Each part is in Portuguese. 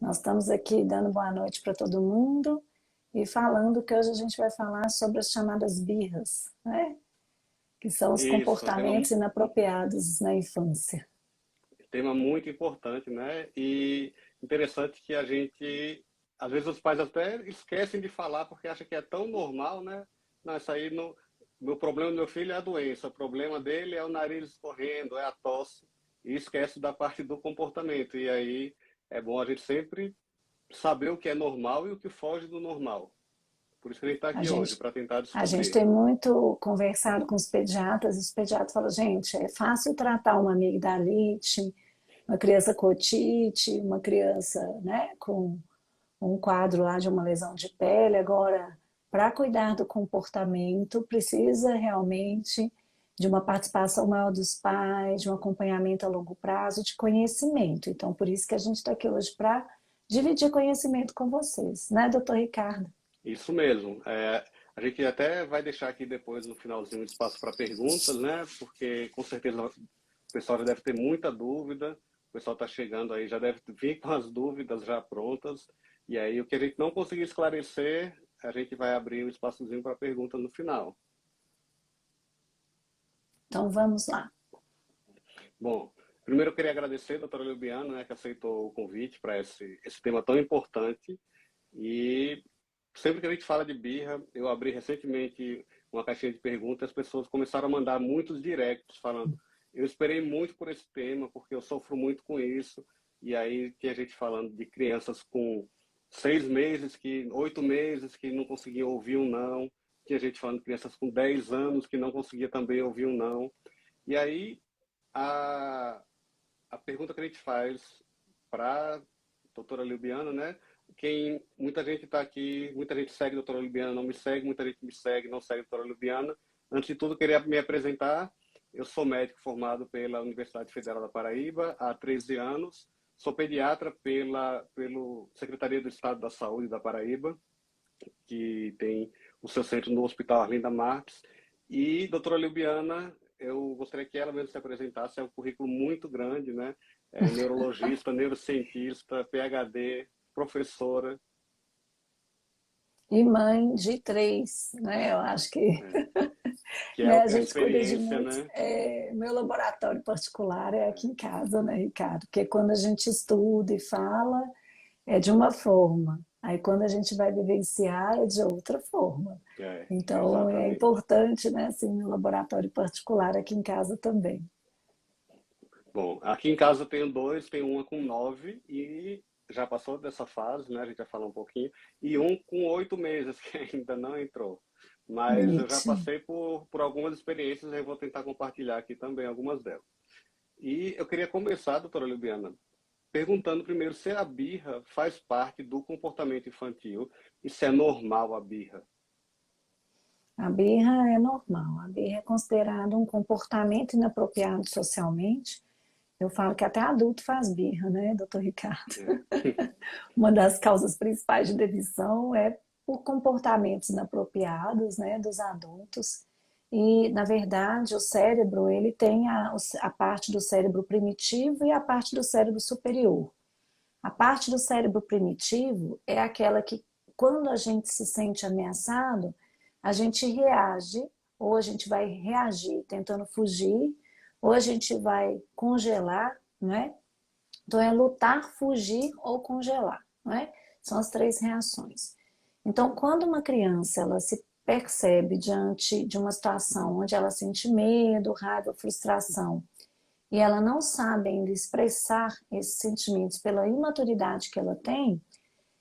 Nós estamos aqui dando boa noite para todo mundo e falando que hoje a gente vai falar sobre as chamadas birras, né? Que são os Isso, comportamentos inapropriados na infância. tema muito importante, né? E interessante que a gente, às vezes os pais até esquecem de falar porque acham que é tão normal, né? Não, isso aí não. Meu problema do meu filho é a doença, o problema dele é o nariz escorrendo, é a tosse, e esquece da parte do comportamento. E aí é bom a gente sempre saber o que é normal e o que foge do normal. Por isso que a gente está A aqui hoje, gente, para tentar a gente descobrir. tem muito conversado com os pediatras falam, gente, é fácil tratar uma amigdalite, uma criança com otite, uma criança, né, com um quadro lá de uma lesão de pele. Agora, para cuidar do comportamento, precisa realmente de uma participação maior dos pais, de um acompanhamento a longo prazo, de conhecimento. Então, por isso que a gente está aqui hoje para dividir conhecimento com vocês, né, doutor Ricardo? Isso mesmo. A gente até vai deixar aqui depois, no finalzinho, um espaço para perguntas, né? Porque com certeza o pessoal já deve ter muita dúvida. O pessoal está chegando aí, já deve vir com as dúvidas já prontas. E aí, o que a gente não conseguir esclarecer, a gente vai abrir um espaçozinho para pergunta no final. Então, vamos lá. Bom, primeiro eu queria agradecer a doutora Lubiana, né, que aceitou o convite para esse tema tão importante. E sempre que a gente fala de birra, eu abri recentemente uma caixinha de perguntas e as pessoas começaram a mandar muitos directs falando: eu esperei muito por esse tema, porque eu sofro muito com isso. E aí tinha gente falando de crianças com 6 meses, 8 meses, que não conseguiam ouvir um não. Tinha gente falando de crianças com 10 anos que não conseguia também ouvir um não. E aí a, a pergunta que a gente faz para a doutora Libiana, né? Muita gente está aqui, muita gente segue a doutora Libiana, não me segue, muita gente me segue, não segue a doutora Libiana. Antes de tudo, queria me apresentar. Eu sou médico formado pela Universidade Federal da Paraíba há 13 anos. Sou pediatra pelo Secretaria do Estado da Saúde da Paraíba, que tem o seu centro no Hospital Arlinda Marques. E, doutora Libiana, eu gostaria que ela mesmo se apresentasse. É um currículo muito grande, né? É neurologista, neurocientista, PhD, professora. E mãe de três, né? Eu acho que É, que é né, a a gente cuida de experiência, muitos. né? Meu laboratório particular é aqui É, em casa, né, Ricardo? Porque quando a gente estuda e fala, é de uma forma. Aí quando a gente vai vivenciar, é de outra forma. Então é exatamente. importante, né, assim, um laboratório particular aqui em casa também. Bom, aqui em casa eu tenho dois, tenho uma com 9 e já passou dessa fase, né? A gente vai falar um pouquinho. E um com 8 meses, que ainda não entrou. Mas eu já Bonitinho. passei por algumas experiências e eu vou tentar compartilhar aqui também algumas delas. E eu queria começar, doutora Libiana, perguntando primeiro se a birra faz parte do comportamento infantil e se é normal a birra. A birra é normal. A birra é considerado um comportamento inapropriado socialmente. Eu falo que até adulto faz birra, né, doutor Ricardo? É. Uma das causas principais de demissão é por comportamentos inapropriados, né, dos adultos. E, na verdade, o cérebro, ele tem a parte do cérebro primitivo e a parte do cérebro superior. A parte do cérebro primitivo é aquela que, quando a gente se sente ameaçado, a gente reage, ou a gente vai reagir tentando fugir, ou a gente vai congelar, né? Então é lutar, fugir ou congelar, não é? São as três reações. Então, quando uma criança ela se percebe diante de uma situação onde ela sente medo, raiva, frustração, e ela não sabe ainda expressar esses sentimentos pela imaturidade que ela tem,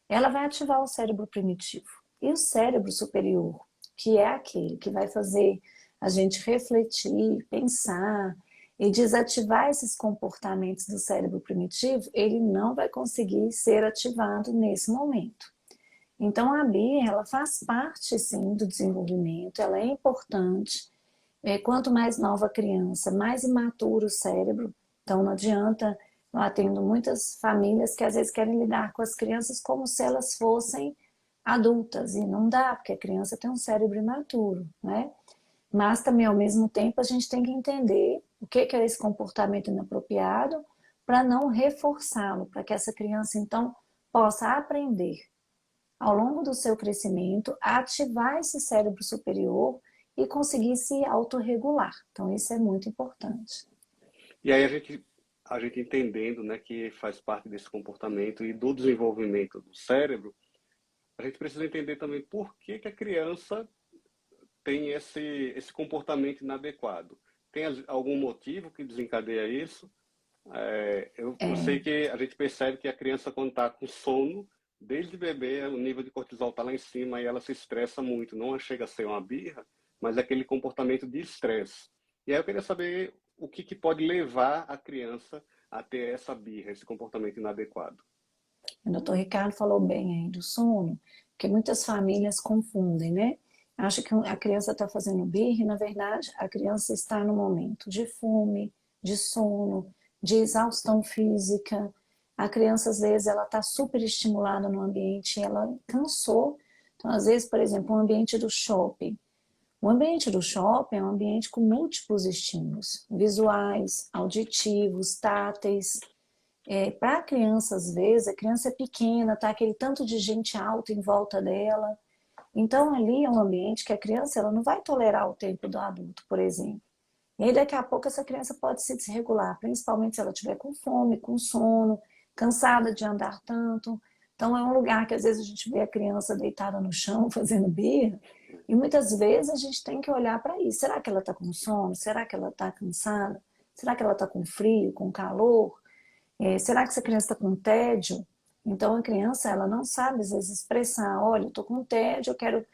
ela vai ativar o cérebro primitivo. E o cérebro superior, que é aquele que vai fazer a gente refletir, pensar e desativar esses comportamentos do cérebro primitivo, ele não vai conseguir ser ativado nesse momento. Então a BIA, ela faz parte sim do desenvolvimento, ela é importante. Quanto mais nova a criança, mais imaturo o cérebro. Então não adianta, eu atendo muitas famílias que às vezes querem lidar com as crianças como se elas fossem adultas, e não dá, porque a criança tem um cérebro imaturo, né? Mas também, ao mesmo tempo, a gente tem que entender o que é esse comportamento inapropriado para não reforçá-lo, para que essa criança, então, possa aprender ao longo do seu crescimento a ativar esse cérebro superior e conseguir se autorregular. Então, isso é muito importante. E aí a gente entendendo, né, que faz parte desse comportamento e do desenvolvimento do cérebro, a gente precisa entender também por que que a criança tem esse comportamento inadequado. Tem algum motivo que desencadeia isso? Eu sei É, que a gente percebe que a criança, quando está com sono, desde bebê, o nível de cortisol está lá em cima e ela se estressa muito. Não chega a ser uma birra, mas é aquele comportamento de estresse. E aí eu queria saber o que, que pode levar a criança a ter essa birra, esse comportamento inadequado. o doutor Ricardo falou bem aí do sono, porque muitas famílias confundem, né? Acha que a criança está fazendo birra e, na verdade, a criança está no momento de fome, de sono, de exaustão física. A criança, às vezes, ela está super estimulada no ambiente, ela cansou. Então, às vezes, por exemplo, o ambiente do shopping. O ambiente do shopping é um ambiente com múltiplos estímulos, visuais, auditivos, táteis. Para a criança, às vezes, a criança é pequena, tá aquele tanto de gente alta em volta dela. Então, ali é um ambiente que a criança ela não vai tolerar o tempo do adulto, por exemplo. E aí, daqui a pouco, essa criança pode se desregular, principalmente se ela estiver com fome, com sono, cansada de andar tanto. Então, é um lugar que às vezes a gente vê a criança deitada no chão, fazendo birra, e muitas vezes a gente tem que olhar para isso. Será que ela está com sono? Será que ela está cansada? Será que ela está com frio, com calor? Será que essa criança está com tédio? Então, a criança, ela não sabe, às vezes, expressar, olha, eu estou com tédio, eu quero,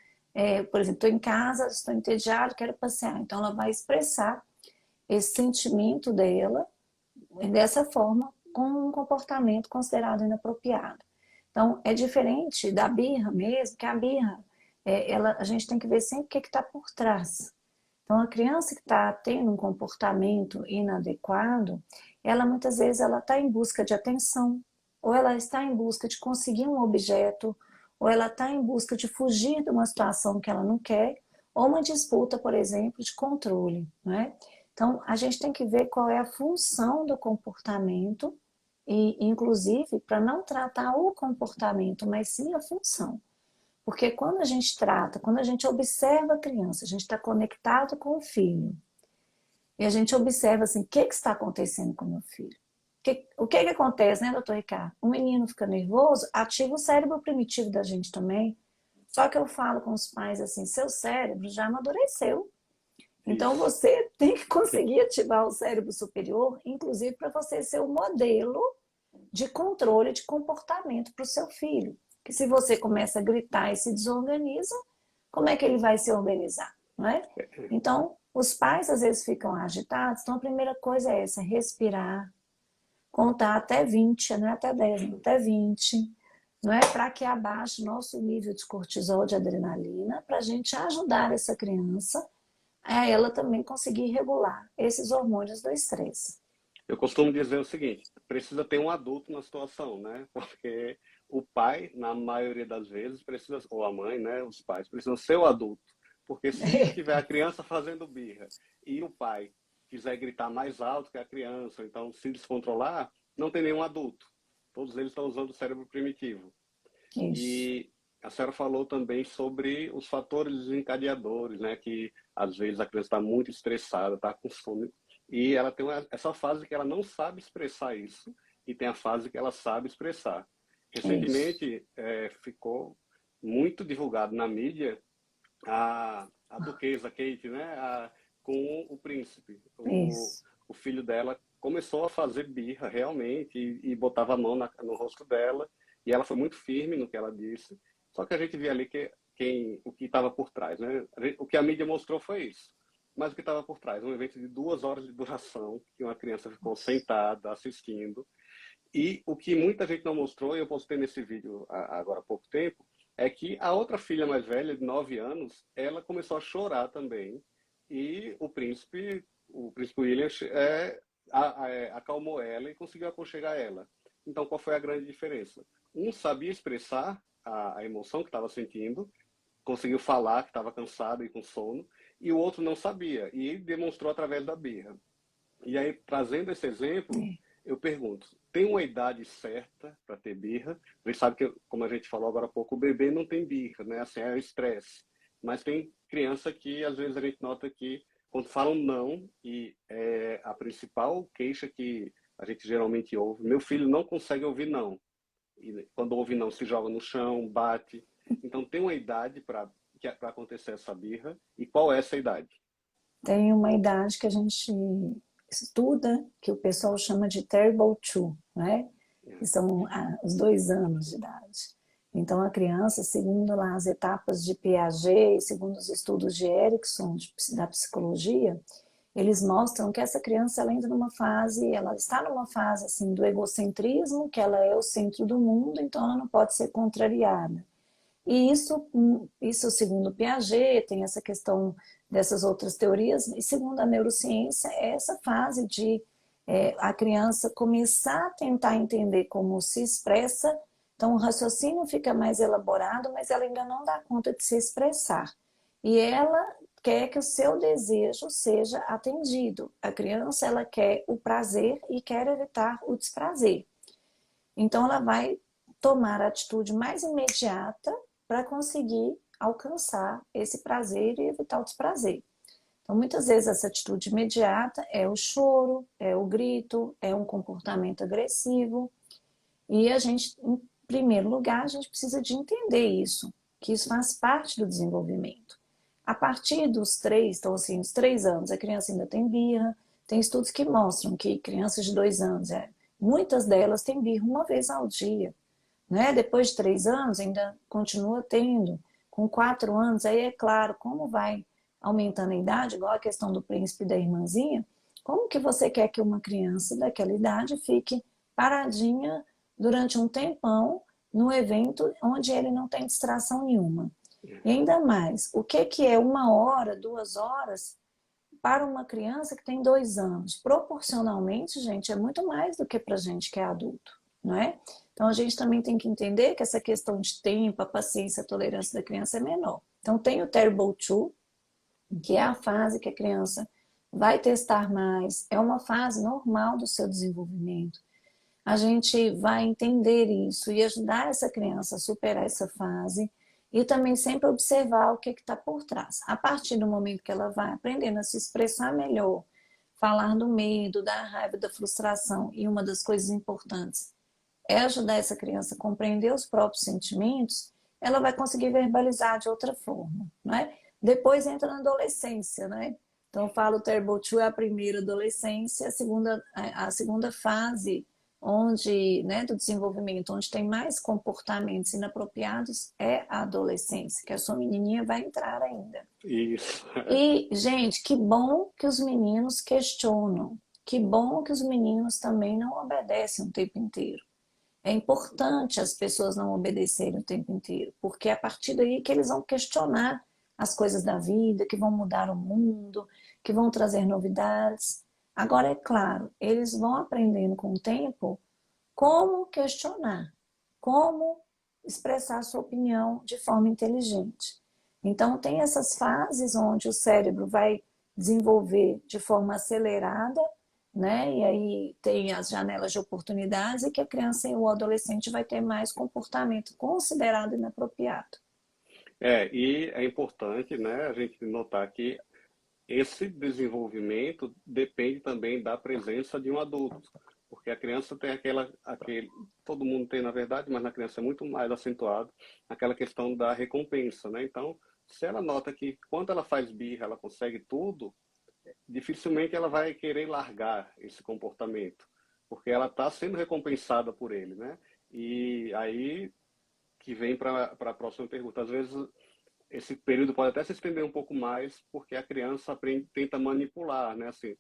por exemplo, estou em casa, estou entediado, quero passear. Então, ela vai expressar esse sentimento dela dessa forma, com um comportamento considerado inapropriado. Então, é diferente da birra mesmo, que a birra, a gente tem que ver sempre o que está por trás. Então, a criança que está tendo um comportamento inadequado, ela muitas vezes ela está em busca de atenção, ou ela está em busca de conseguir um objeto, ou ela está em busca de fugir de uma situação que ela não quer, ou uma disputa, por exemplo, de controle, né? Então, a gente tem que ver qual é a função do comportamento e, inclusive, para não tratar o comportamento, mas sim a função. Porque quando a gente trata, quando a gente observa a criança, a gente está conectado com o filho, e a gente observa assim, o que, que está acontecendo com o meu filho? O que, que acontece, né, doutor Ricardo? O menino fica nervoso, ativa o cérebro primitivo da gente também. Só que eu falo com os pais assim, seu cérebro já amadureceu. Então Isso. você tem que conseguir ativar o cérebro superior, inclusive para você ser o modelo de controle de comportamento para o seu filho. Que se você começa a gritar e se desorganiza, como é que ele vai se organizar? Não é? Então, os pais às vezes ficam agitados, então a primeira coisa é essa, respirar, contar até 20, não é até 10, não, até 20, não é? Para que abaixe nosso nível de cortisol, de adrenalina, para a gente ajudar essa criança a ela também conseguir regular esses hormônios do estresse. Eu costumo dizer o seguinte, precisa ter um adulto na situação, né? Porque o pai, na maioria das vezes, precisa, ou a mãe, né? Os pais precisam ser o adulto. Porque se tiver a criança fazendo birra e o pai quiser gritar mais alto que a criança, então se descontrolar, não tem nenhum adulto. Todos eles estão usando o cérebro primitivo. Isso. E a senhora falou também sobre os fatores desencadeadores, né? Que às vezes a criança está muito estressada, está com fome, e ela tem essa fase que ela não sabe expressar isso, e tem a fase que ela sabe expressar. Isso. Recentemente, ficou muito divulgado na mídia a duquesa Kate, né? Com o príncipe. Isso. O filho dela começou a fazer birra realmente e botava a mão no rosto dela e ela foi muito firme no que ela disse. Só que a gente via ali o que estava por trás, né? O que a mídia mostrou foi isso. Mas o que estava por trás? Um evento de 2 horas de duração, que uma criança ficou sentada assistindo. E o que muita gente não mostrou, e eu postei nesse vídeo agora há pouco tempo, é que a outra filha mais velha, de 9 anos, ela começou a chorar também. E o príncipe William, acalmou ela e conseguiu aconchegar ela. Então, qual foi a grande diferença? Um sabia expressar a emoção que estava sentindo, conseguiu falar que estava cansado e com sono, e o outro não sabia, e ele demonstrou através da birra. E aí, trazendo esse exemplo, eu pergunto, tem uma idade certa para ter birra? A gente sabe que, como a gente falou agora há pouco, o bebê não tem birra, né? Assim, é o estresse. Mas tem criança que, às vezes, a gente nota que, quando falam não, e é a principal queixa que a gente geralmente ouve, meu filho não consegue ouvir não. E quando ouve não, se joga no chão, bate. Então, tem uma idade para acontecer essa birra. E qual é essa idade? Tem uma idade que a gente estuda, que o pessoal chama de Terrible Two, né? Que são os 2 anos de idade. Então, a criança, segundo lá as etapas de Piaget, segundo os estudos de Erickson, da psicologia, eles mostram que essa criança ela entra numa fase, ela está numa fase assim do egocentrismo, que ela é o centro do mundo, então ela não pode ser contrariada. E isso segundo Piaget, tem essa questão dessas outras teorias, e segundo a neurociência, é essa fase de a criança começar a tentar entender como se expressa, então o raciocínio fica mais elaborado, mas ela ainda não dá conta de se expressar. E ela quer que o seu desejo seja atendido. A criança, ela quer o prazer e quer evitar o desprazer. Então ela vai tomar a atitude mais imediata para conseguir alcançar esse prazer e evitar o desprazer. Então, muitas vezes, essa atitude imediata é o choro, é o grito, é um comportamento agressivo. E a gente, em primeiro lugar, a gente precisa de entender isso, que isso faz parte do desenvolvimento. A partir dos 3, então assim, os 3 anos, a criança ainda tem birra. Tem estudos que mostram que crianças de 2 anos, muitas delas têm birra uma vez ao dia. Né? Depois de 3 anos ainda continua tendo. Com 4 anos, aí é claro, como vai aumentando a idade, igual a questão do príncipe e da irmãzinha, como que você quer que uma criança daquela idade fique paradinha durante um tempão no evento onde ele não tem distração nenhuma? E ainda mais, o que é 1 hora, 2 horas para uma criança que tem 2 anos? Proporcionalmente, gente, é muito mais do que para gente que é adulto, não é? Então, a gente também tem que entender que essa questão de tempo, a paciência, a tolerância da criança é menor. Então, tem o Terrible Two, que é a fase que a criança vai testar mais, é uma fase normal do seu desenvolvimento. A gente vai entender isso e ajudar essa criança a superar essa fase e também sempre observar o que está por trás. A partir do momento que ela vai aprendendo a se expressar melhor, falar do medo, da raiva, da frustração, e uma das coisas importantes é ajudar essa criança a compreender os próprios sentimentos, ela vai conseguir verbalizar de outra forma, né? Depois entra na adolescência, né? Então eu falo, o Terrible Two é a primeira adolescência, a segunda fase onde, né, do desenvolvimento, onde tem mais comportamentos inapropriados é a adolescência, que a sua menininha vai entrar ainda. Isso. E, gente, que bom que os meninos questionam, que bom que os meninos também não obedecem o tempo inteiro. É importante as pessoas não obedecerem o tempo inteiro, porque é a partir daí que eles vão questionar as coisas da vida, que vão mudar o mundo, que vão trazer novidades. Agora, é claro, eles vão aprendendo com o tempo como questionar, como expressar sua opinião de forma inteligente. Então, tem essas fases onde o cérebro vai desenvolver de forma acelerada, né? E aí tem as janelas de oportunidades e que a criança e o adolescente vai ter mais comportamento considerado inapropriado. E é importante, né, a gente notar que esse desenvolvimento depende também da presença de um adulto, porque a criança tem todo mundo tem na verdade, mas na criança é muito mais acentuado, aquela questão da recompensa, né? Então, se ela nota que quando ela faz birra, ela consegue tudo, dificilmente ela vai querer largar esse comportamento, porque ela está sendo recompensada por ele, né? E aí que vem para a próxima pergunta. Às vezes esse período pode até se estender um pouco mais, porque a criança tenta manipular, né? Assim,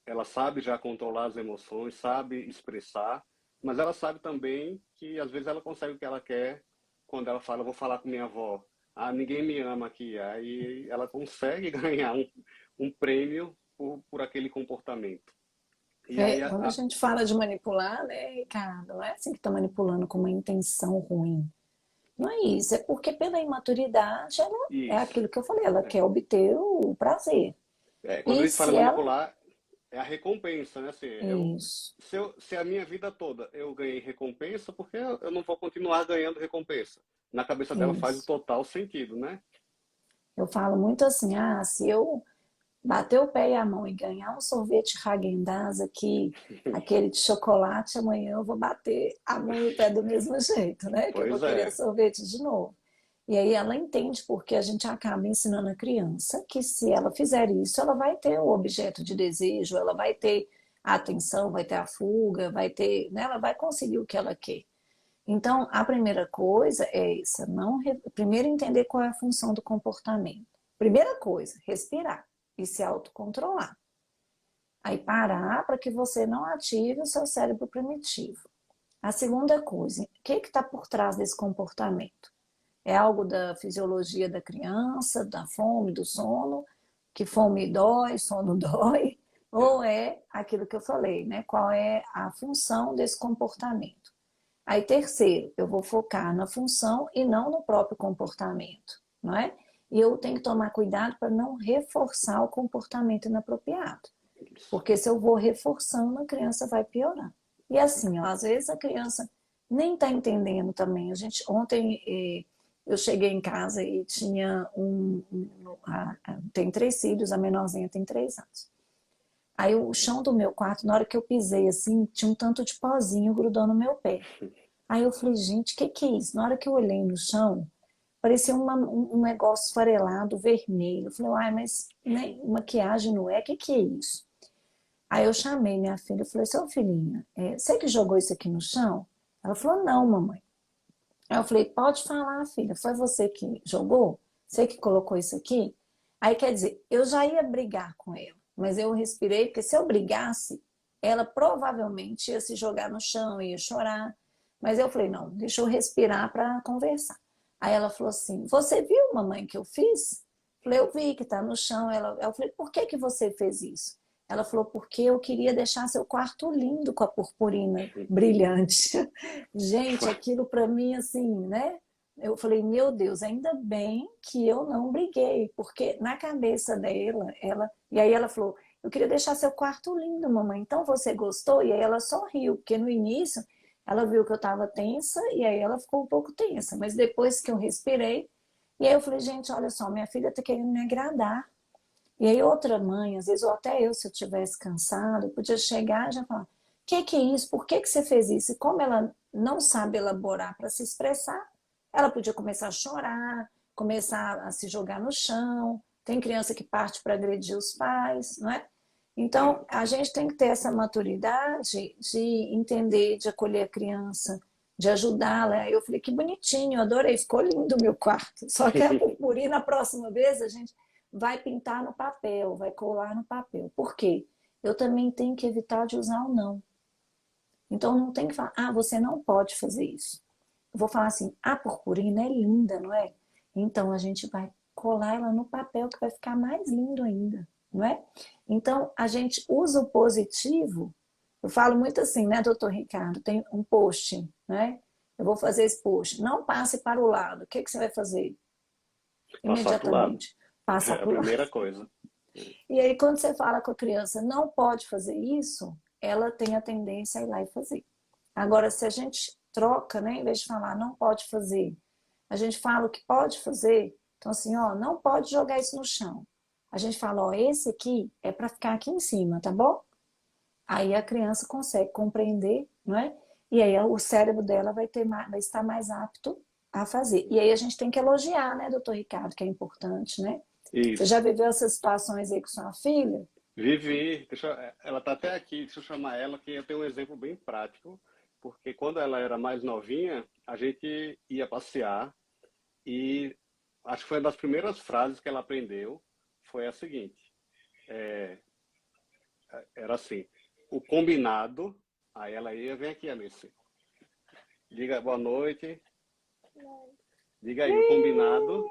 ela sabe já controlar as emoções, sabe expressar, mas ela sabe também que às vezes ela consegue o que ela quer quando ela fala, vou falar com minha avó. Ah, ninguém me ama aqui. Aí ela consegue ganhar um prêmio por aquele comportamento. E aí, Quando a gente fala de manipular, né, Ricardo, não é assim que está manipulando com uma intenção ruim. Não é isso, é porque pela imaturidade ela é isso. aquilo que eu falei, ela quer obter o prazer. Quando a E gente fala se ela manipular, é a recompensa, né? Assim, Isso, se a minha vida toda eu ganhei recompensa, por que eu não vou continuar ganhando recompensa? Na cabeça dela faz o isso. total sentido, né? Eu falo muito assim, ah, se eu bater o pé e a mão e ganhar um sorvete Häagen-Dazs aqui, aquele de chocolate, amanhã eu vou bater a mão e o pé do mesmo jeito, né? Que eu vou Pois querer é. sorvete de novo. E aí ela entende porque a gente acaba ensinando a criança que se ela fizer isso, ela vai ter o objeto de desejo, ela vai ter a atenção, vai ter a fuga, vai ter, né? Ela vai conseguir o que ela quer. Então, a primeira coisa é essa, não, primeiro entender qual é a função do comportamento. Primeira coisa, respirar e se autocontrolar. Aí parar para que você não ative o seu cérebro primitivo. A segunda coisa, o que está por trás desse comportamento? É algo da fisiologia da criança, da fome, do sono, que fome dói, sono dói, ou é aquilo que eu falei, né? Qual é a função desse comportamento? Aí, terceiro, eu vou focar na função e não no próprio comportamento, não é? E eu tenho que tomar cuidado para não reforçar o comportamento inapropriado. Isso. Porque se eu vou reforçando, a criança vai piorar. E assim, ó, às vezes a criança nem está entendendo também. Ontem eu cheguei em casa e tinha tem 3 filhos, a menorzinha tem 3 anos. Aí o chão do meu quarto, na hora que eu pisei assim, tinha um tanto de pozinho grudou no meu pé. Aí eu falei, gente, o que é isso? Na hora que eu olhei no chão, parecia um negócio esfarelado, vermelho. Eu falei, ai, mas né, maquiagem não é? O que é isso? Aí eu chamei minha filha e falei, seu filhinha, você que jogou isso aqui no chão? Ela falou, não, mamãe. Aí eu falei, pode falar, filha, foi você que jogou? Você que colocou isso aqui? Aí quer dizer, eu já ia brigar com ela, mas eu respirei, porque se eu brigasse, ela provavelmente ia se jogar no chão, ia chorar. Mas eu falei, não, deixa eu respirar para conversar. Aí ela falou assim, você viu, mamãe, que eu fiz? Eu falei, eu vi que está no chão. Eu falei, por que que você fez isso? Ela falou, porque eu queria deixar seu quarto lindo com a purpurina brilhante. Gente, aquilo para mim, assim, né? Eu falei, meu Deus, ainda bem que eu não briguei, porque na cabeça dela, e aí ela falou, eu queria deixar seu quarto lindo, mamãe. Então você gostou? E aí ela sorriu, porque no início ela viu que eu estava tensa e aí ela ficou um pouco tensa, mas depois que eu respirei, e aí eu falei, gente, olha só, minha filha está querendo me agradar. E aí outra mãe, às vezes, ou até eu, se eu tivesse cansado, podia chegar e já falar, que é isso? Por que você fez isso? E como ela não sabe elaborar para se expressar, ela podia começar a chorar, começar a se jogar no chão. Tem criança que parte para agredir os pais, não é? É, Então, a gente tem que ter essa maturidade de entender, de acolher a criança, de ajudá-la. Eu falei, que bonitinho, eu adorei, ficou lindo o meu quarto. Só que a purpurina, na próxima vez, a gente vai pintar no papel, vai colar no papel. Por quê? Eu também tenho que evitar de usar o não. Então não tem que falar, ah, você não pode fazer isso. Eu vou falar assim, a purpurina é linda, não é? Então a gente vai colar ela no papel que vai ficar mais lindo ainda, não é? Então a gente usa o positivo. Eu falo muito assim, né, doutor Ricardo? Tem um post, né? Eu vou fazer esse post. Não passe para o lado. O que, que você vai fazer? passar para o lado. Imediatamente. Passa É a para o lado. primeira coisa. E aí, quando você fala com a criança, não pode fazer isso, ela tem a tendência a ir lá e fazer. Agora, se a gente troca, né, em vez de falar não pode fazer, a gente fala o que pode fazer, então assim, ó, não pode jogar isso no chão. A gente fala, ó, esse aqui é para ficar aqui em cima, tá bom? Aí a criança consegue compreender, não é? E aí o cérebro dela vai estar mais apto a fazer. E aí a gente tem que elogiar, né, doutor Ricardo, que é importante, né? Você já Isso. viveu essas situações aí com sua filha? Vivi, ela está até aqui, deixa eu chamar ela, que eu tenho um exemplo bem prático, porque quando ela era mais novinha, a gente ia passear e acho que foi uma das primeiras frases que ela aprendeu, foi a seguinte, era assim, o combinado, aí ela ia, vem aqui, Alice, diga boa noite, diga aí, o combinado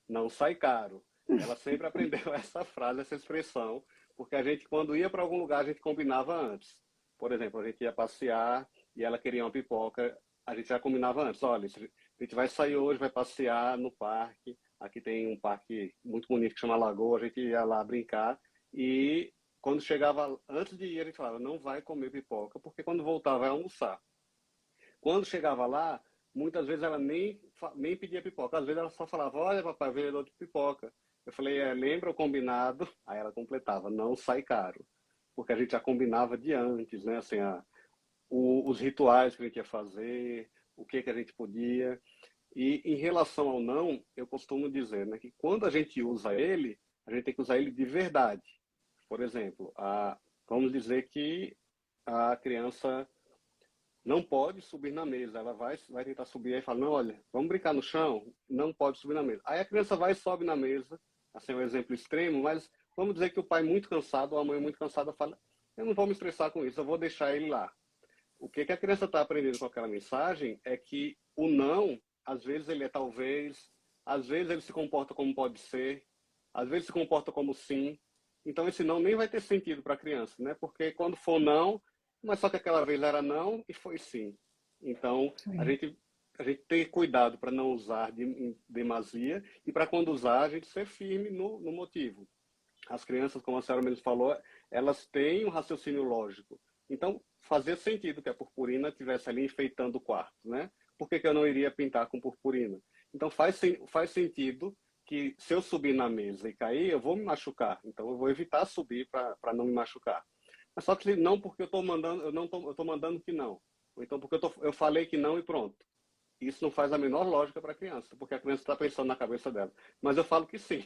não sai caro. Ela sempre aprendeu essa frase, essa expressão, porque a gente, quando ia para algum lugar, a gente combinava antes. Por exemplo, a gente ia passear e ela queria uma pipoca, a gente já combinava antes. Olha, a gente vai sair hoje, vai passear no parque. Aqui tem um parque muito bonito que chama Lagoa, a gente ia lá brincar e quando chegava, antes de ir, a gente falava, não vai comer pipoca, porque quando voltar vai almoçar. Quando chegava lá, muitas vezes ela nem pedia pipoca. Às vezes ela só falava, olha, papai, vendedor de pipoca. Eu falei, lembra o combinado? Aí ela completava, não sai caro. Porque a gente já combinava de antes, né? Assim, os rituais que a gente ia fazer, o que que a gente podia. E em relação ao não, eu costumo dizer, né, que quando a gente usa ele, a gente tem que usar ele de verdade. Por exemplo, vamos dizer que a criança não pode subir na mesa. Ela vai tentar subir e fala, não, olha, vamos brincar no chão? Não pode subir na mesa. Aí a criança vai e sobe na mesa, assim é um exemplo extremo, mas vamos dizer que o pai muito cansado ou a mãe muito cansada fala, eu não vou me estressar com isso, eu vou deixar ele lá. O que a criança está aprendendo com aquela mensagem é que o não, às vezes ele é talvez, às vezes ele se comporta como pode ser, às vezes se comporta como sim. Então esse não nem vai ter sentido para a criança, né? Porque quando for não, mas só que aquela vez era não e foi sim. Então a gente tem cuidado para não usar em demasia e para quando usar a gente ser firme no motivo. As crianças, como a senhora mesmo falou, elas têm um raciocínio lógico. Então, fazia sentido que a purpurina estivesse ali enfeitando o quarto, né? Por que eu não iria pintar com purpurina? Então, faz sentido que se eu subir na mesa e cair, eu vou me machucar. Então, eu vou evitar subir para não me machucar. Mas só que não porque eu estou mandando, eu estou mandando que não. Ou então porque eu falei que não e pronto. Isso não faz a menor lógica para a criança, porque a criança está pensando na cabeça dela. Mas eu falo que sim.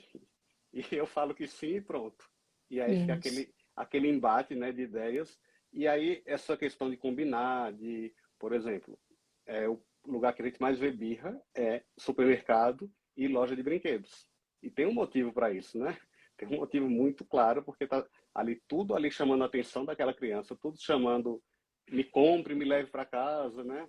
E eu falo que sim e pronto. E aí fica Isso. aquele embate, né, de ideias. E aí essa questão de combinar, por exemplo, o lugar que a gente mais vê birra é supermercado e loja de brinquedos. E tem um motivo para isso, né? Tem um motivo muito claro, porque tá ali tudo ali chamando a atenção daquela criança, tudo chamando, me compre, me leve para casa, né?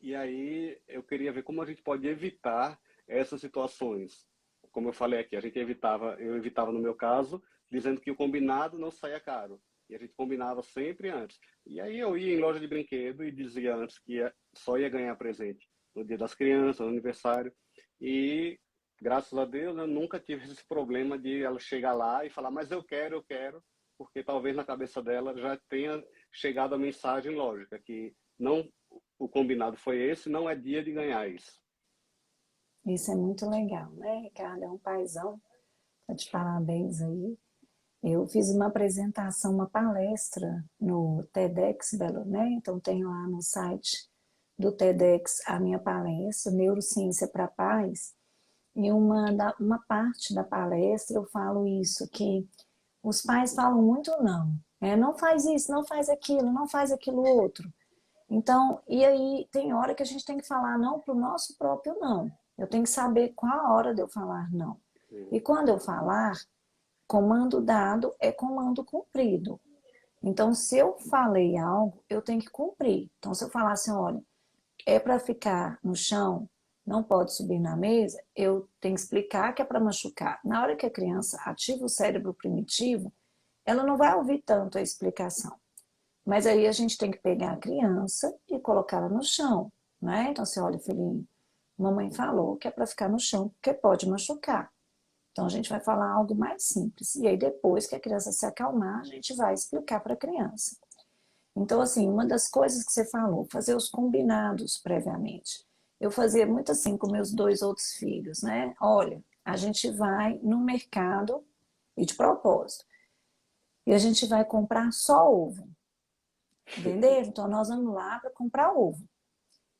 E aí eu queria ver como a gente pode evitar essas situações. Como eu falei aqui, eu evitava no meu caso, dizendo que o combinado não saía caro. E a gente combinava sempre antes. E aí eu ia em loja de brinquedo e dizia antes que só ia ganhar presente no dia das crianças, no aniversário. E graças a Deus eu nunca tive esse problema de ela chegar lá e falar, mas eu quero, porque talvez na cabeça dela já tenha chegado a mensagem lógica, que não o combinado foi esse, não é dia de ganhar isso. Isso é muito legal, né, Ricardo? É um paizão. Tá de parabéns aí. Eu fiz uma apresentação, uma palestra no TEDx Belo, né? Então tem lá no site do TEDx a minha palestra, Neurociência para a Paz, e uma parte da palestra eu falo isso, que os pais falam muito não. Não faz isso, não faz aquilo, não faz aquilo outro. Então, e aí tem hora que a gente tem que falar não para o nosso próprio não. Eu tenho que saber qual a hora de eu falar não. Sim. E quando eu falar, comando dado é comando cumprido. Então, se eu falei algo, eu tenho que cumprir. Então, se eu falar assim, olha, é para ficar no chão, não pode subir na mesa, eu tenho que explicar que é para machucar. Na hora que a criança ativa o cérebro primitivo, ela não vai ouvir tanto a explicação. Mas aí a gente tem que pegar a criança e colocá-la no chão, né? Então, assim, olha, filhinho, mamãe falou que é para ficar no chão, porque pode machucar. Então, a gente vai falar algo mais simples. E aí, depois que a criança se acalmar, a gente vai explicar para a criança. Então, assim, uma das coisas que você falou, fazer os combinados previamente. Eu fazia muito assim com meus dois outros filhos, né? Olha, a gente vai no mercado, e de propósito, e a gente vai comprar só ovo. Entenderam? Então, nós vamos lá para comprar ovo.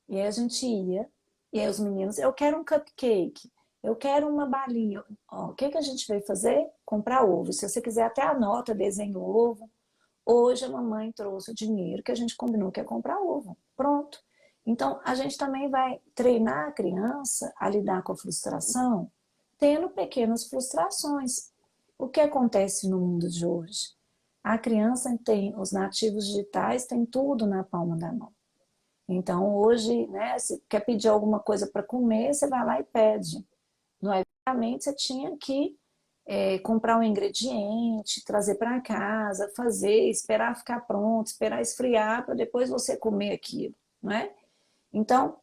E aí a gente ia, e aí os meninos, eu quero um cupcake, eu quero uma balinha. Ó, o que que a gente veio fazer? Comprar ovo. Se você quiser, até anota, desenha o ovo. Hoje a mamãe trouxe o dinheiro que a gente combinou que é comprar ovo. Pronto. Então, a gente também vai treinar a criança a lidar com a frustração, tendo pequenas frustrações. O que acontece no mundo de hoje? A criança tem, os nativos digitais têm tudo na palma da mão. Então, hoje, né, se quer pedir alguma coisa para comer, você vai lá e pede. Não é? Antigamente, você tinha que comprar um ingrediente, trazer para casa, fazer, esperar ficar pronto, esperar esfriar para depois você comer aquilo, né? Então,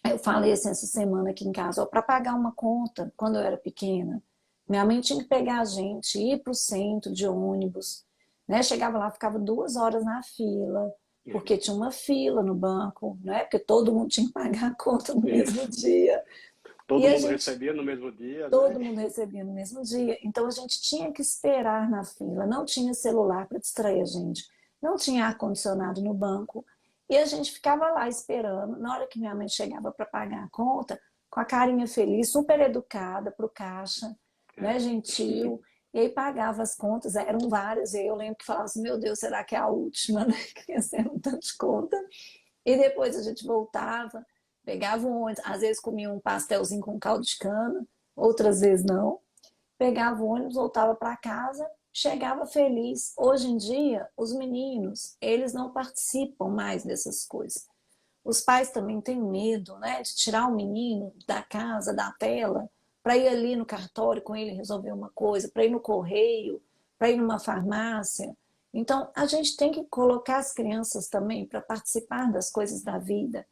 eu falei assim essa semana aqui em casa, para pagar uma conta, quando eu era pequena, minha mãe tinha que pegar a gente, ir para o centro de ônibus, né? Chegava lá, ficava 2 horas na fila, porque tinha uma fila no banco, né? Porque todo mundo tinha que pagar a conta no mesmo Isso. dia. E Todo a mundo gente, recebia no mesmo dia, né? todo mundo recebia no mesmo dia, então a gente tinha que esperar na fila, não tinha celular para distrair a gente, não tinha ar-condicionado no banco, e a gente ficava lá esperando. Na hora que minha mãe chegava para pagar a conta, com a carinha feliz, super educada para o caixa, né, É. gentil, e aí pagava as contas, eram várias, e aí eu lembro que falava assim, meu Deus, será que é a última, né, que ia ser um tanto de conta, e depois a gente voltava, pegava um ônibus, às vezes comia um pastelzinho com caldo de cana, outras vezes não. Pegava o ônibus, voltava para casa, chegava feliz. Hoje em dia, os meninos, eles não participam mais dessas coisas. Os pais também têm medo, né, de tirar o menino da casa, da tela, para ir ali no cartório com ele resolver uma coisa, para ir no correio, para ir numa farmácia. Então, a gente tem que colocar as crianças também para participar das coisas da vida.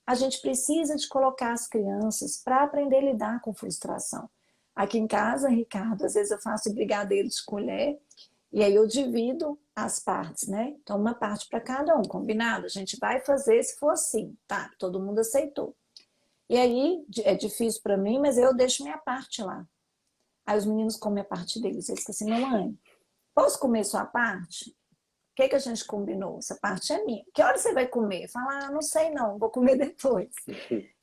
A gente precisa de colocar as crianças para aprender a lidar com frustração. Aqui em casa, Ricardo, às vezes eu faço brigadeiro de colher e aí eu divido as partes, né? Então, uma parte para cada um, combinado? A gente vai fazer se for assim, tá? Todo mundo aceitou. E aí é difícil para mim, mas eu deixo minha parte lá. Aí os meninos comem a parte deles. Eles ficam assim, mamãe, posso comer sua parte? O que, que a gente combinou? Essa parte é minha. Que hora você vai comer? Fala, ah, não sei não, vou comer depois.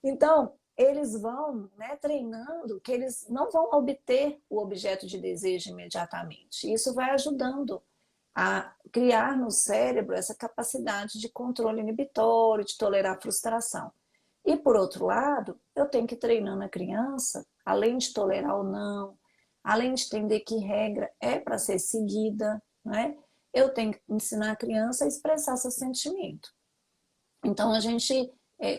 Então, eles vão, né, treinando que eles não vão obter o objeto de desejo imediatamente. Isso vai ajudando a criar no cérebro essa capacidade de controle inibitório, de tolerar frustração. E, por outro lado, eu tenho que treinar na criança, além de tolerar o não, além de entender que regra é para ser seguida, né? Eu tenho que ensinar a criança a expressar seu sentimento. Então, a gente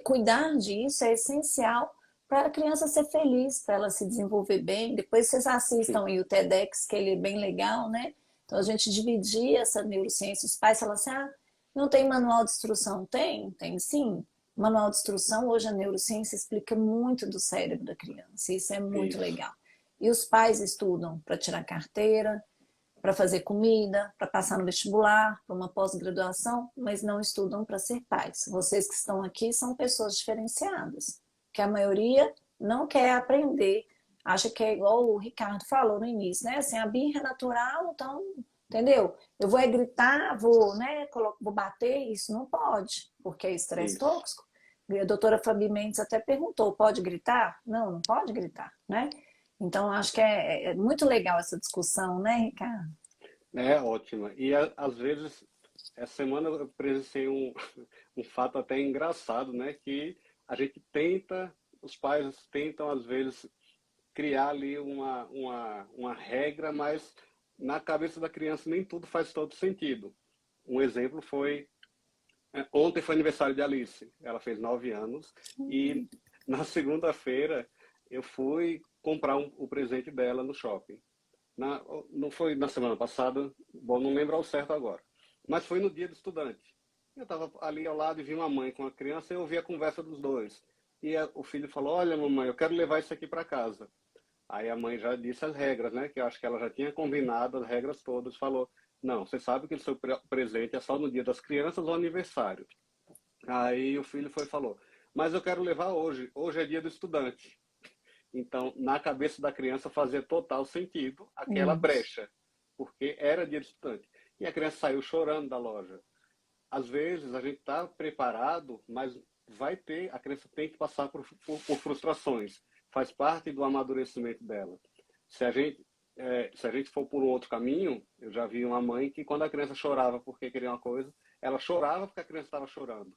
cuidar disso é essencial para a criança ser feliz, para ela se desenvolver bem. Depois vocês assistam aí o TEDx, que ele é bem legal, né? Então, a gente dividir essa neurociência. Os pais falam assim, ah, não tem manual de instrução? Tem sim. Manual de instrução, hoje a neurociência explica muito do cérebro da criança. Isso é muito Isso. legal. E os pais estudam para tirar carteira, para fazer comida, para passar no vestibular, para uma pós-graduação, mas não estudam para ser pais. Vocês que estão aqui são pessoas diferenciadas, que a maioria não quer aprender, acha que é igual o Ricardo falou no início, né? Assim, a birra é natural, então, entendeu? Eu vou gritar, vou, né, vou bater, isso não pode, porque é estresse Isso. tóxico. A doutora Fabi Mendes até perguntou, pode gritar? Não, não pode gritar, né? Então, acho que é muito legal essa discussão, né, Ricardo? É ótima. E às vezes, essa semana eu presenciei um fato até engraçado, né? Que a gente tenta, os pais tentam às vezes criar ali uma regra, mas na cabeça da criança nem tudo faz todo sentido. Um exemplo foi, ontem foi aniversário de Alice, ela fez 9 anos, e na segunda-feira eu fui comprar o presente dela no shopping. Na, não foi na semana passada, bom, não lembro ao certo agora, mas foi no dia do estudante. Eu estava ali ao lado e vi uma mãe com a criança e eu ouvi a conversa dos dois. E o filho falou, olha mamãe, eu quero levar isso aqui para casa. Aí a mãe já disse as regras, né? Que eu acho que ela já tinha combinado as regras todas. Falou, não, você sabe que o seu presente é só no dia das crianças ou aniversário. Aí o filho foi e falou, mas eu quero levar hoje. Hoje é dia do estudante. Então, na cabeça da criança fazia total sentido aquela Isso. brecha, porque era dia do estudante. E a criança saiu chorando da loja. Às vezes a gente está preparado, mas a criança tem que passar por frustrações. Faz parte do amadurecimento dela. Se a gente, se a gente for por um outro caminho, eu já vi uma mãe que quando a criança chorava porque queria uma coisa, ela chorava porque a criança estava chorando.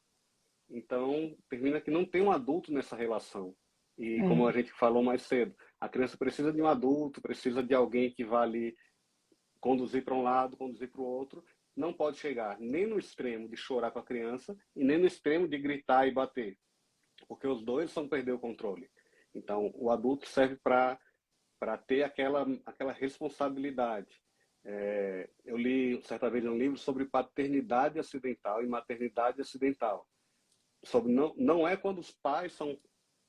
Então, termina que não tem um adulto nessa relação. E como a É, gente falou mais cedo, a criança precisa de um adulto, precisa de alguém que vá ali conduzir para um lado, conduzir para o outro. Não pode chegar nem no extremo de chorar com a criança e nem no extremo de gritar e bater, porque os dois vão perder o controle. Então, o adulto serve para ter aquela responsabilidade. Eu li certa vez um livro sobre paternidade acidental e maternidade acidental. Sobre não é quando os pais são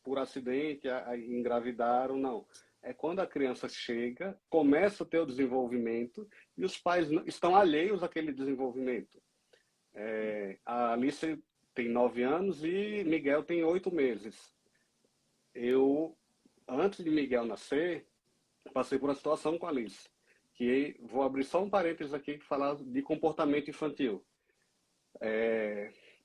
por acidente engravidaram, não. é quando a criança chega, começa a ter o desenvolvimento e os pais estão alheios àquele desenvolvimento. A Alice tem 9 anos e Miguel tem 8 meses. Eu, antes de Miguel nascer, passei por uma situação com a Alice, que vou abrir só um parênteses aqui que falar de comportamento infantil.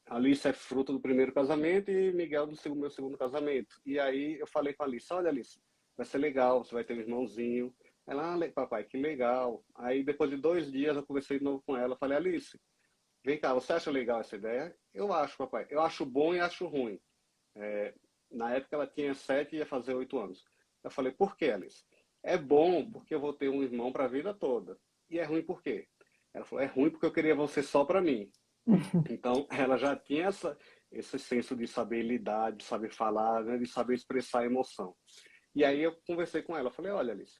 A Alice é fruto do primeiro casamento e Miguel do meu segundo casamento. E aí eu falei com a Alice, olha Alice, vai ser legal, você vai ter um irmãozinho. Ela, papai, que legal. Aí depois de 2 dias eu conversei de novo com ela, falei, Alice, vem cá, você acha legal essa ideia? Eu acho, papai. Eu acho bom e acho ruim. Na época ela tinha 7 e ia fazer 8 anos. Eu falei, por que, Alice? É bom porque eu vou ter um irmão para a vida toda. E é ruim por quê? Ela falou, é ruim porque eu queria você só para mim. Então, ela já tinha esse senso de saber lidar, de saber falar, né, de saber expressar a emoção. E aí eu conversei com ela, falei, olha, Alice,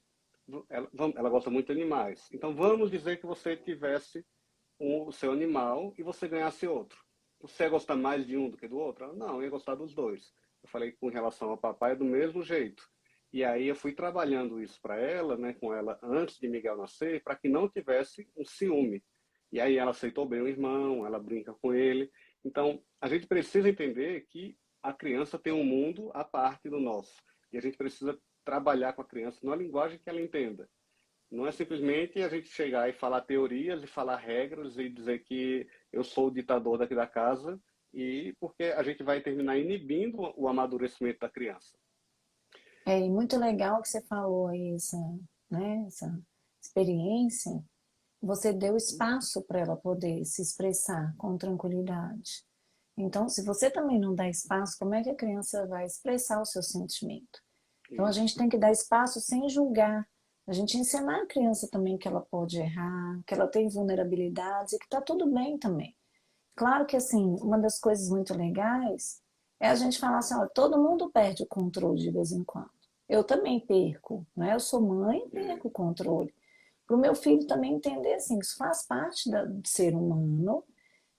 ela gosta muito de animais. Então, vamos dizer que você tivesse o seu animal e você ganhasse outro. Você ia gostar mais de um do que do outro? Ela, não, eu ia gostar dos dois. Eu falei com relação ao papai é do mesmo jeito. E aí eu fui trabalhando isso para ela, né, com ela antes de Miguel nascer, para que não tivesse um ciúme. E aí ela aceitou bem o irmão, ela brinca com ele. Então, a gente precisa entender que a criança tem um mundo à parte do nosso. E a gente precisa trabalhar com a criança numa linguagem que ela entenda. Não é simplesmente a gente chegar e falar teorias e falar regras e dizer que eu sou o ditador daqui da casa, e porque a gente vai terminar inibindo o amadurecimento da criança. E muito legal que você falou aí, essa experiência. Você deu espaço para ela poder se expressar com tranquilidade. Então, se você também não dá espaço, como é que a criança vai expressar o seu sentimento? Então, a gente Isso. tem que dar espaço sem julgar. A gente ensinar a criança também que ela pode errar, que ela tem vulnerabilidades e que está tudo bem também. Claro que, assim, uma das coisas muito legais é a gente falar assim, ó, todo mundo perde o controle de vez em quando. Eu também perco, né? Eu sou mãe e perco o controle. Para o meu filho também entender, assim, que isso faz parte do ser humano,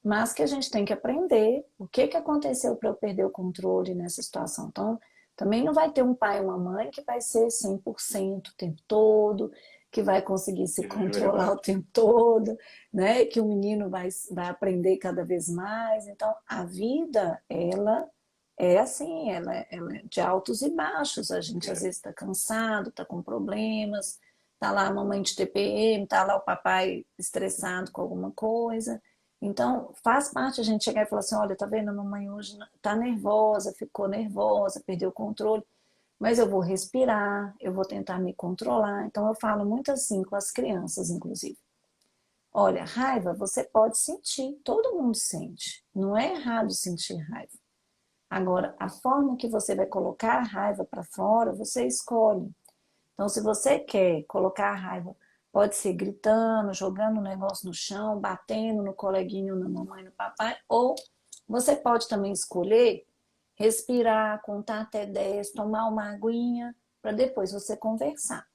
mas que a gente tem que aprender o que, que aconteceu para eu perder o controle nessa situação. Então, também não vai ter um pai e uma mãe que vai ser 100% o tempo todo, que vai conseguir se É controlar o verdade. tempo todo, né? Que o menino vai aprender cada vez mais. Então, a vida, ela é assim, ela é de altos e baixos. A gente às É, vezes está cansado, está com problemas, tá lá a mamãe de TPM, tá lá o papai estressado com alguma coisa. Então, faz parte a gente chegar e falar assim, olha, tá vendo, a mamãe hoje tá nervosa, ficou nervosa, perdeu o controle, mas eu vou respirar, eu vou tentar me controlar. Então, eu falo muito assim com as crianças, inclusive. Olha, raiva você pode sentir, todo mundo sente. Não é errado sentir raiva. Agora, a forma que você vai colocar a raiva para fora, você escolhe. Então, se você quer colocar a raiva, pode ser gritando, jogando o negócio no chão, batendo no coleguinho, na mamãe, no papai, ou você pode também escolher respirar, contar até 10, tomar uma aguinha, para depois você conversar.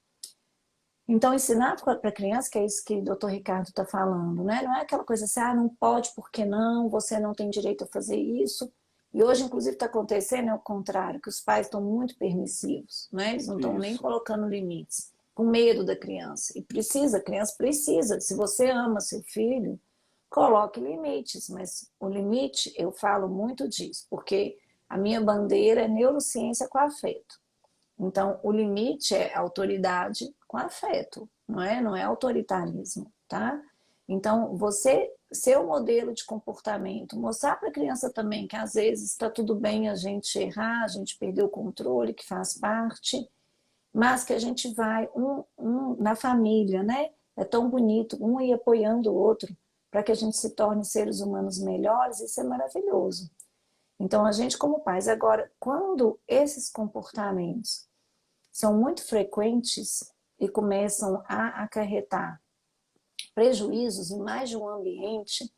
Então, ensinar para a criança, que é isso que o doutor Ricardo está falando, né? Não é aquela coisa assim, ah, não pode, por que não? Você não tem direito a fazer isso. E hoje, inclusive, está acontecendo é o contrário, que os pais estão muito permissivos, né? Eles não estão nem isso. colocando limites, com medo da criança. E precisa, a criança precisa. Se você ama seu filho, coloque limites, mas o limite, eu falo muito disso, porque a minha bandeira é neurociência com afeto. Então, o limite é autoridade com afeto, não é? Não é autoritarismo, tá? Então, você, seu modelo de comportamento, mostrar para a criança também que às vezes está tudo bem a gente errar, a gente perder o controle, que faz parte, mas que a gente vai na família, né? É tão bonito, um ir apoiando o outro para que a gente se torne seres humanos melhores, isso é maravilhoso. Então, a gente como pais, agora, quando esses comportamentos são muito frequentes e começam a acarretar prejuízos em mais de um ambiente,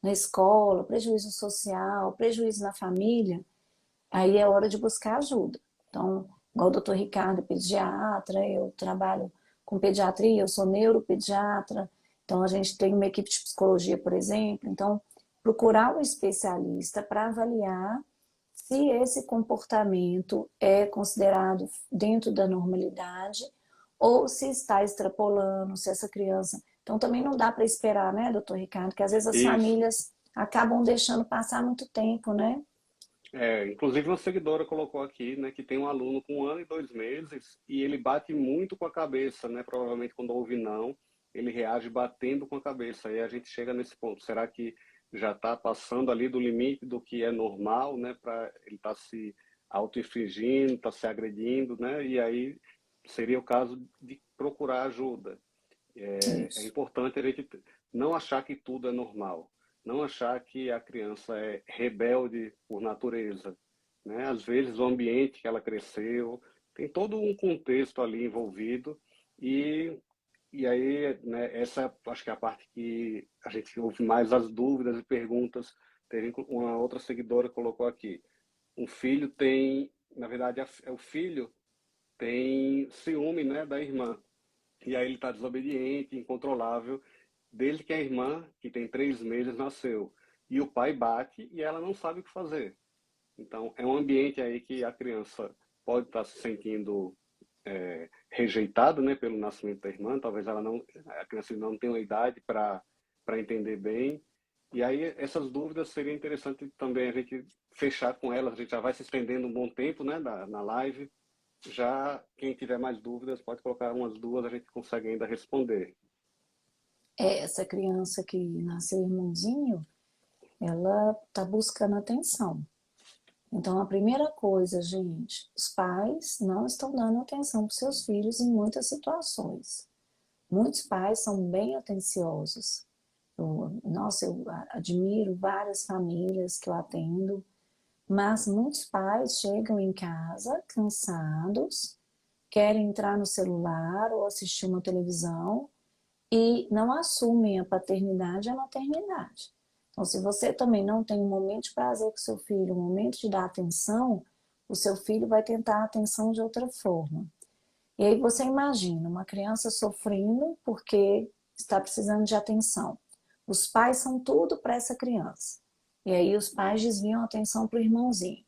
na escola, prejuízo social, prejuízo na família, aí é hora de buscar ajuda. Então, igual o doutor Ricardo é pediatra, eu trabalho com pediatria, eu sou neuropediatra, então a gente tem uma equipe de psicologia, por exemplo, então procurar um especialista para avaliar se esse comportamento é considerado dentro da normalidade ou se está extrapolando, se essa criança. Então também não dá para esperar, né, doutor Ricardo, que às vezes as Isso. famílias acabam deixando passar muito tempo, né? Inclusive uma seguidora colocou aqui, né, que tem um aluno com 1 ano e 2 meses e ele bate muito com a cabeça, né? Provavelmente quando ouve não, ele reage batendo com a cabeça. Aí a gente chega nesse ponto. Será que já está passando ali do limite do que é normal, né? Para ele estar se auto-infligindo, está se agredindo, né? E aí seria o caso de procurar ajuda. É Isso. importante a gente não achar que tudo é normal, não achar que a criança é rebelde por natureza, né? Às vezes o ambiente que ela cresceu, tem todo um contexto ali envolvido e e aí, né, essa acho que é a parte que a gente ouve mais as dúvidas e perguntas. Teve uma outra seguidora que colocou aqui, um filho tem, na verdade, o filho tem ciúme, né, da irmã. E aí ele está desobediente, incontrolável, desde que a irmã, que tem 3 meses, nasceu. E o pai bate e ela não sabe o que fazer. Então, é um ambiente aí que a criança pode estar se sentindo rejeitada, né, pelo nascimento da irmã. Talvez a criança não tenha uma idade para entender bem. E aí, essas dúvidas seria interessante também a gente fechar com elas. A gente já vai se estendendo um bom tempo, né, na live. Já quem tiver mais dúvidas pode colocar umas duas, a gente consegue ainda responder. É, essa criança que nasceu irmãozinho, ela está buscando atenção. Então, a primeira coisa, gente, os pais não estão dando atenção para os seus filhos em muitas situações. Muitos pais são bem atenciosos. Nossa, eu admiro várias famílias que eu atendo, mas muitos pais chegam em casa cansados, querem entrar no celular ou assistir uma televisão e não assumem a paternidade e a maternidade. Então, se você também não tem um momento de prazer com seu filho, um momento de dar atenção, o seu filho vai tentar a atenção de outra forma. E aí você imagina uma criança sofrendo porque está precisando de atenção. Os pais são tudo para essa criança. E aí os pais desviam a atenção para o irmãozinho.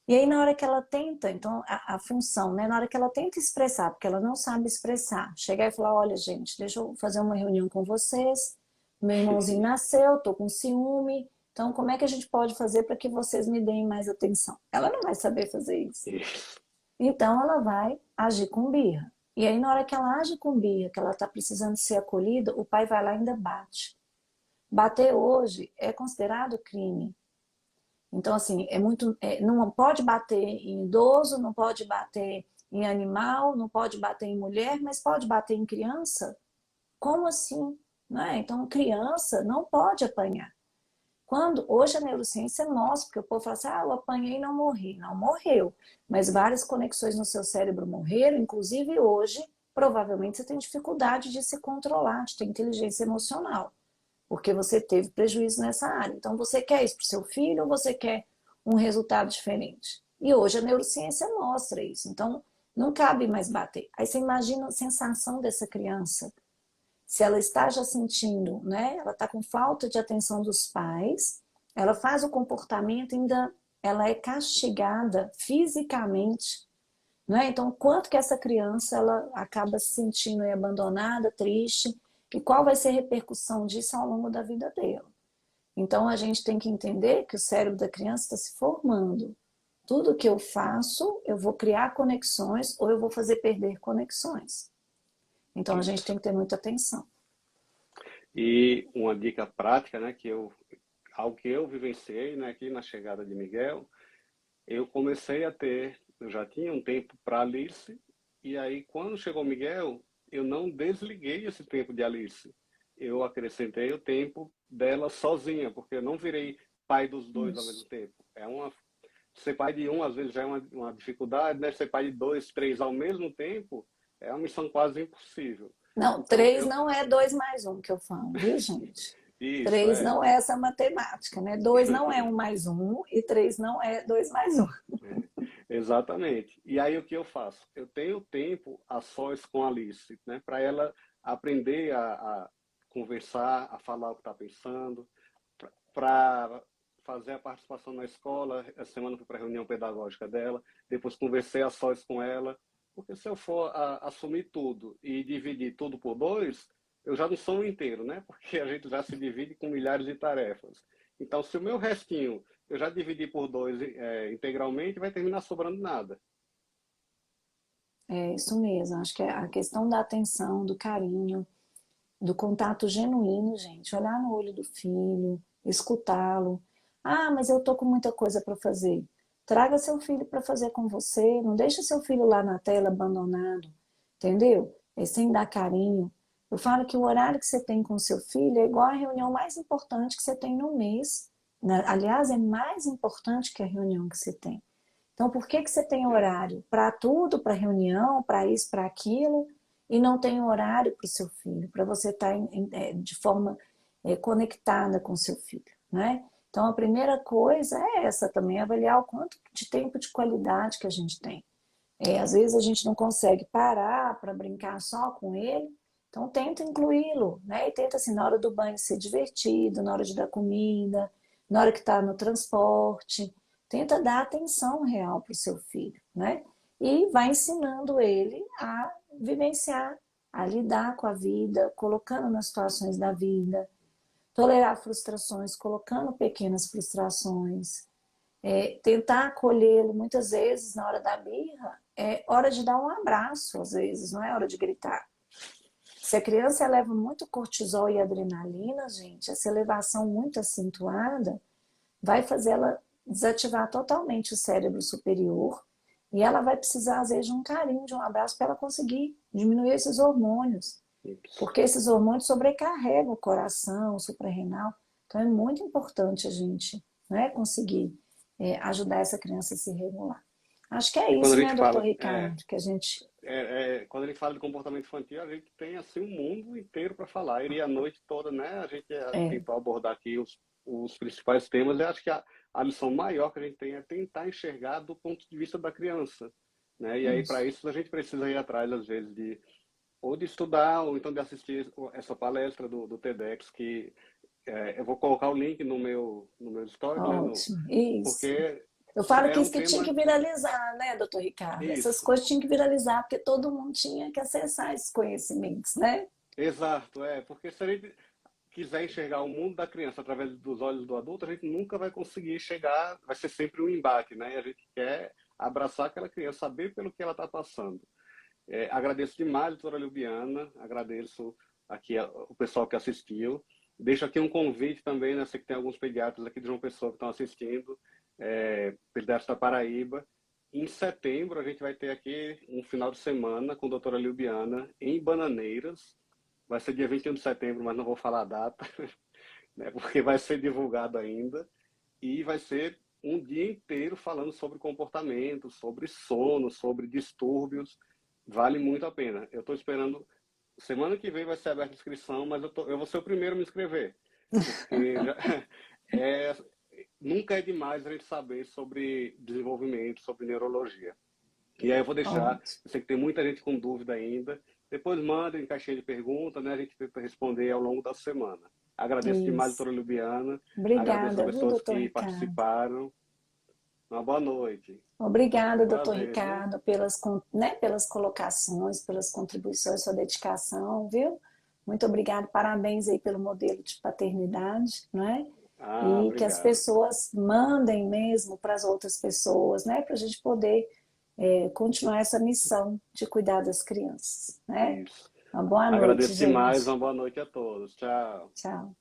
E aí na hora que ela tenta, então a função, né? Na hora que ela tenta expressar, porque ela não sabe expressar, chegar e falar, olha gente, deixa eu fazer uma reunião com vocês, meu irmãozinho nasceu, tô com ciúme, então como é que a gente pode fazer para que vocês me deem mais atenção? Ela não vai saber fazer isso. Isso. Então ela vai agir com birra. E aí na hora que ela age com birra, que ela está precisando ser acolhida, o pai vai lá e ainda bate. Bater hoje é considerado crime. Então, assim, não pode bater em idoso, não pode bater em animal, não pode bater em mulher, mas pode bater em criança? Como assim? Né? Então, criança não pode apanhar. Hoje a neurociência mostra, porque o povo fala assim, eu apanhei e não morri. Não morreu, mas várias conexões no seu cérebro morreram, inclusive hoje, provavelmente você tem dificuldade de se controlar, de ter inteligência emocional porque você teve prejuízo nessa área. Então, você quer isso para o seu filho ou você quer um resultado diferente? E hoje a neurociência mostra isso. Então, não cabe mais bater. Aí você imagina a sensação dessa criança. Se ela está já sentindo, né? Ela está com falta de atenção dos pais, ela faz o comportamento, ainda ela é castigada fisicamente, né? Então, quanto que essa criança ela acaba se sentindo abandonada, triste, e qual vai ser a repercussão disso ao longo da vida dela. Então, a gente tem que entender que o cérebro da criança está se formando. Tudo que eu faço, eu vou criar conexões ou eu vou fazer perder conexões. Então, a gente Isso. tem que ter muita atenção. E uma dica prática, né, algo que eu vivenciei, né, aqui na chegada de Miguel, eu já tinha um tempo para Alice, e aí quando chegou Miguel, eu não desliguei esse tempo de Alice. Eu acrescentei o tempo dela sozinha, porque eu não virei pai dos dois ao mesmo Isso. tempo. Ser pai de um, às vezes, já é uma dificuldade, né? Ser pai de dois, três ao mesmo tempo é uma missão quase impossível. Não, Então, três não é dois mais um que eu falo, viu, gente? isso Três é. não é essa matemática, né? Dois não é um mais um e três não é dois mais um. Exatamente. E aí o que eu faço? Eu tenho tempo a sós com a Alice, né? Para ela aprender a conversar, a falar o que está pensando, para fazer a participação na escola. Essa semana eu fui para a reunião pedagógica dela, depois conversei a sós com ela, porque se eu for assumir tudo e dividir tudo por dois, eu já não sou um inteiro, né? Porque a gente já se divide com milhares de tarefas. Então, se o meu restinho eu já dividi por dois integralmente, vai terminar sobrando nada. É isso mesmo. Acho que é a questão da atenção, do carinho, do contato genuíno, gente. Olhar no olho do filho, escutá-lo. Ah, mas eu tô com muita coisa para fazer. Traga seu filho para fazer com você. Não deixe seu filho lá na tela abandonado. Entendeu? É sem dar carinho. Eu falo que o horário que você tem com seu filho é igual a reunião mais importante que você tem no mês. Aliás, é mais importante que a reunião que você tem. Então, por que que você tem É, horário para tudo, para reunião, para isso, para aquilo, e não tem horário para o seu filho, para você estar de forma conectada com seu filho, né? Então, a primeira coisa é essa também, avaliar o quanto de tempo de qualidade que a gente tem. Às vezes a gente não consegue parar para brincar só com ele, então tenta incluí-lo, né? E tenta assim, na hora do banho ser divertido, na hora de dar comida, na hora que está no transporte, tenta dar atenção real para o seu filho, né? E vai ensinando ele a vivenciar, a lidar com a vida, colocando nas situações da vida, tolerar frustrações, colocando pequenas frustrações, tentar acolhê-lo muitas vezes na hora da birra, é hora de dar um abraço, às vezes, não é hora de gritar. Se a criança eleva muito cortisol e adrenalina, gente, essa elevação muito acentuada vai fazer ela desativar totalmente o cérebro superior e ela vai precisar, às vezes, de um carinho, de um abraço para ela conseguir diminuir esses hormônios, isso. porque esses hormônios sobrecarregam o coração, o suprarrenal. Então é muito importante a gente, né, conseguir ajudar essa criança a se regular. Acho que é E quando a isso, gente né, doutor fala, Ricardo, que a gente... quando a gente fala de comportamento infantil, a gente tem assim um mundo inteiro para falar. E a noite toda, né, a gente É, tentou abordar aqui os principais temas. Eu acho que a lição maior que a gente tem é tentar enxergar do ponto de vista da criança, né? E aí para isso. isso a gente precisa ir atrás às vezes de ou de estudar ou então de assistir essa palestra do TEDx que eu vou colocar o link no meu story, né? Ótimo, isso. Porque Eu falo é que um isso que tinha tema que viralizar, né, doutor Ricardo? Essas isso. coisas tinham que viralizar, porque todo mundo tinha que acessar esses conhecimentos, né? Exato, porque se a gente quiser enxergar o mundo da criança através dos olhos do adulto, a gente nunca vai conseguir chegar, vai ser sempre um embate, né? E a gente quer abraçar aquela criança, saber pelo que ela está passando. Agradeço demais, doutora Lubiana, agradeço aqui o pessoal que assistiu. Deixo aqui um convite também, né? Sei que tem alguns pediatras aqui de João Pessoa que estão assistindo, pediatras da Paraíba. Em setembro, a gente vai ter aqui um final de semana com a doutora Lubiana em Bananeiras. Vai ser dia 21 de setembro, mas não vou falar a data, né? Porque vai ser divulgado ainda. E vai ser um dia inteiro falando sobre comportamento, sobre sono, sobre distúrbios. Vale muito a pena. Eu estou esperando. Semana que vem vai ser aberta a inscrição, mas eu vou ser o primeiro a me inscrever. Porque é, nunca é demais a gente saber sobre desenvolvimento, sobre neurologia. E aí eu vou deixar, Ótimo. eu sei que tem muita gente com dúvida ainda. Depois manda em caixinha de perguntas, né? A gente tenta responder ao longo da semana. Agradeço demais, Isso. doutora Lubiana. Agradeço as Obrigada, viu, pessoas doutor que Ricardo? participaram. Uma boa noite. Obrigada, doutor Prazer, viu? Ricardo, pelas colocações, pelas contribuições, sua dedicação, viu? Muito obrigada, parabéns aí pelo modelo de paternidade, não é? Ah, E que as obrigado. pessoas mandem mesmo para as outras pessoas, né? Para a gente poder continuar essa missão de cuidar das crianças, né? Isso. Uma boa noite, Agradeço demais. gente. Uma boa noite a todos. Tchau. Tchau.